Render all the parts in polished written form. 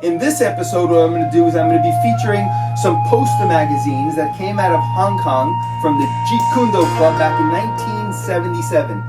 In this episode, what I'm going to do is I'm going to be featuring some poster magazines that came out of Hong Kong from the Jeet Kune Do Club back in 1977.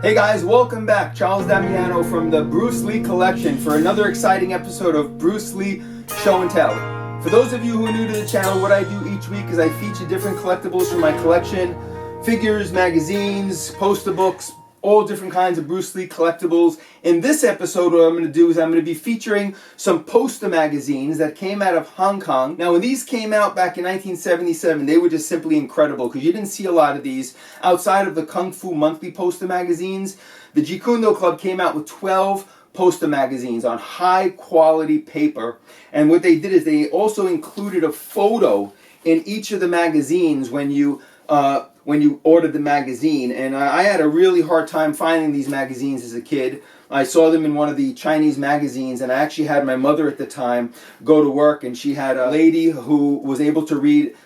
Hey guys, welcome back. Charles Damiano from the Bruce Lee collection for another exciting episode of Bruce Lee Show and Tell. For those of you who are new to the channel, what I do each week is I feature different collectibles from my collection, figures, magazines, poster books, all different kinds of Bruce Lee collectibles. In this episode, what I'm going to do is I'm going to be featuring some poster magazines that came out of Hong Kong. Now, when these came out back in 1977, they were just simply incredible because you didn't see a lot of these outside of the Kung Fu monthly poster magazines. The Jeet Kune Do Club came out with 12 poster magazines on high quality paper, and what they did is they also included a photo in each of the magazines when you ordered the magazine. And I had a really hard time finding these magazines as a kid. I saw them in one of the Chinese magazines, and I actually had my mother at the time go to work, and she had a lady who was able to read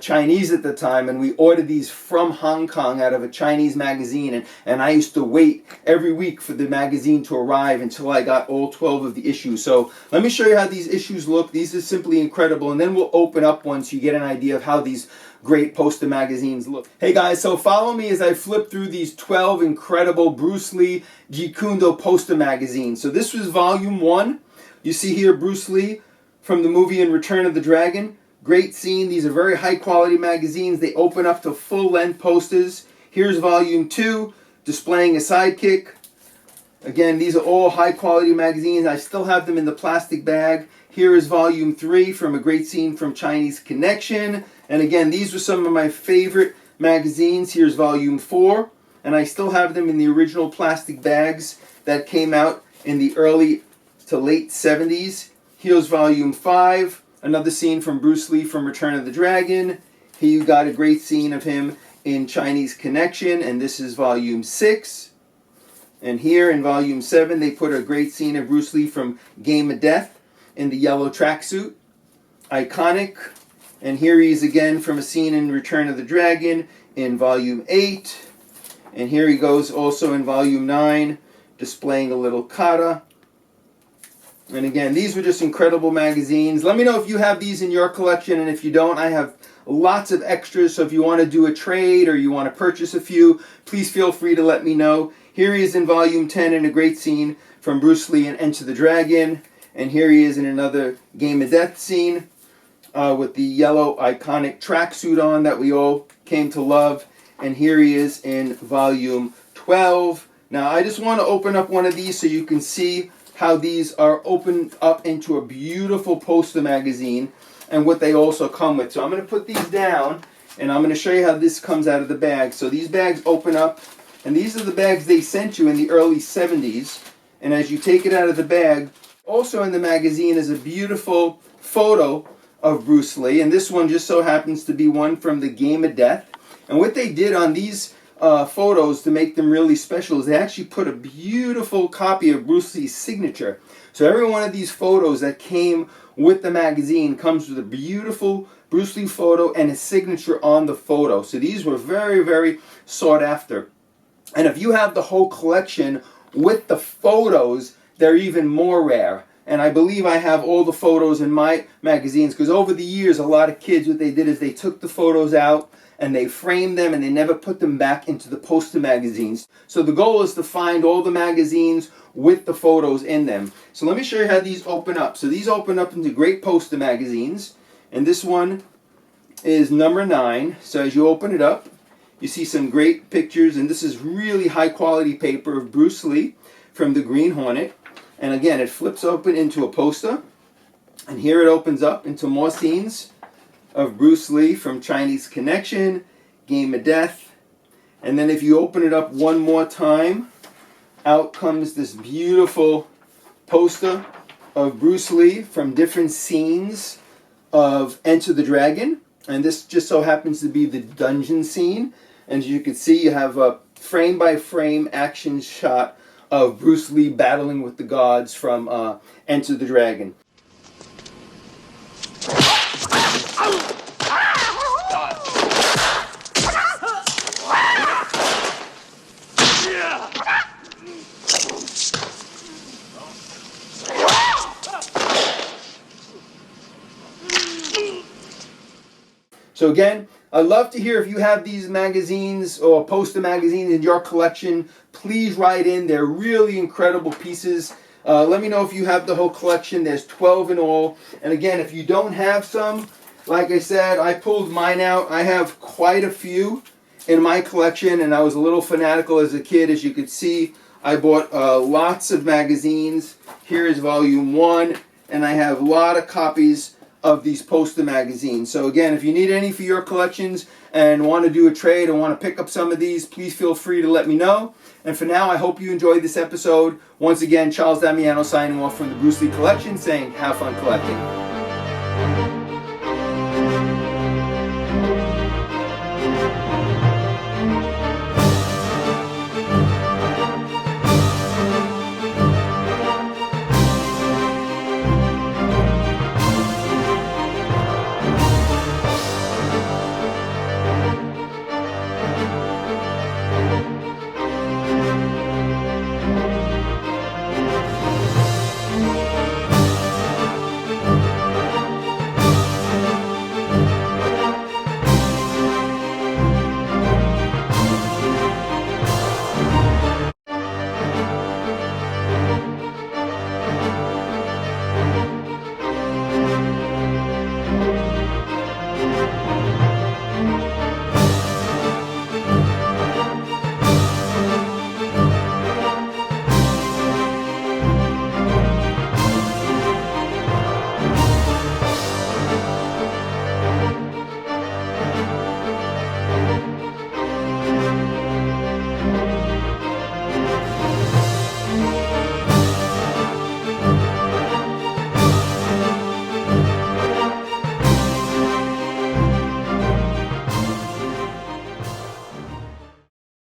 Chinese at the time, and we ordered these from Hong Kong out of a Chinese magazine, and I used to wait every week for the magazine to arrive until I got all 12 of the issues. So let me show you how these issues look. These are simply incredible, and then we'll open up once you get an idea of how these great poster magazines look. Hey guys, so follow me as I flip through these 12 incredible Bruce Lee Jeet Kune Do poster magazines. So this was volume 1. You see here Bruce Lee from the movie in Return of the Dragon. Great scene. These are very high quality magazines. They open up to full length posters. Here's volume 2, displaying a sidekick. Again, these are all high quality magazines. I still have them in the plastic bag. Here is volume 3 from A Great Scene from Chinese Connection. And again, these were some of my favorite magazines. Here's volume 4. And I still have them in the original plastic bags that came out in the early to late 70s. Here's volume 5. Another scene from Bruce Lee from Return of the Dragon. Here you got a great scene of him in Chinese Connection. And this is volume 6. And here in volume 7, they put a great scene of Bruce Lee from Game of Death in the yellow tracksuit. Iconic. And here he is again from a scene in Return of the Dragon in volume 8. And here he goes also in volume 9, displaying a little kata. And again, these were just incredible magazines. Let me know if you have these in your collection, and if you don't, I have lots of extras. So if you want to do a trade or you want to purchase a few, please feel free to let me know. Here he is in volume 10 in a great scene from Bruce Lee in Enter the Dragon. And here he is in another Game of Death scene with the yellow iconic tracksuit on that we all came to love. And here he is in volume 12. Now I just want to open up one of these so you can see how these are opened up into a beautiful poster magazine and what they also come with. So I'm going to put these down and I'm going to show you how this comes out of the bag. So these bags open up, and these are the bags they sent you in the early 70s. And as you take it out of the bag, also in the magazine is a beautiful photo of Bruce Lee, and this one just so happens to be one from the Game of Death. And what they did on these photos to make them really special is they actually put a beautiful copy of Bruce Lee's signature. So every one of these photos that came with the magazine comes with a beautiful Bruce Lee photo and his signature on the photo. So these were very, very sought after. And if you have the whole collection with the photos, they're even more rare. And I believe I have all the photos in my magazines because over the years, a lot of kids, what they did is they took the photos out and they framed them and they never put them back into the poster magazines. So the goal is to find all the magazines with the photos in them. So let me show you how these open up. So these open up into great poster magazines. And this one is number 9. So as you open it up, you see some great pictures. And this is really high quality paper of Bruce Lee from the Green Hornet. And again, it flips open into a poster. And here it opens up into more scenes of Bruce Lee from Chinese Connection, Game of Death. And then if you open it up one more time, out comes this beautiful poster of Bruce Lee from different scenes of Enter the Dragon. And this just so happens to be the dungeon scene. And as you can see, you have a frame-by-frame action shot of Bruce Lee battling with the gods from Enter the Dragon. So again, I'd love to hear if you have these magazines or poster magazines in your collection. Please write in. They're really incredible pieces. Let me know if you have the whole collection. There's 12 in all. And again, if you don't have some, like I said, I pulled mine out. I have quite a few in my collection, and I was a little fanatical as a kid. As you could see, I bought lots of magazines. Here is volume 1, and I have a lot of copies of these poster magazines. So again, if you need any for your collections and want to do a trade or want to pick up some of these, please feel free to let me know. And for now, I hope you enjoyed this episode. Once again, Charles Damiano signing off from the Bruce Lee Collection, saying have fun collecting.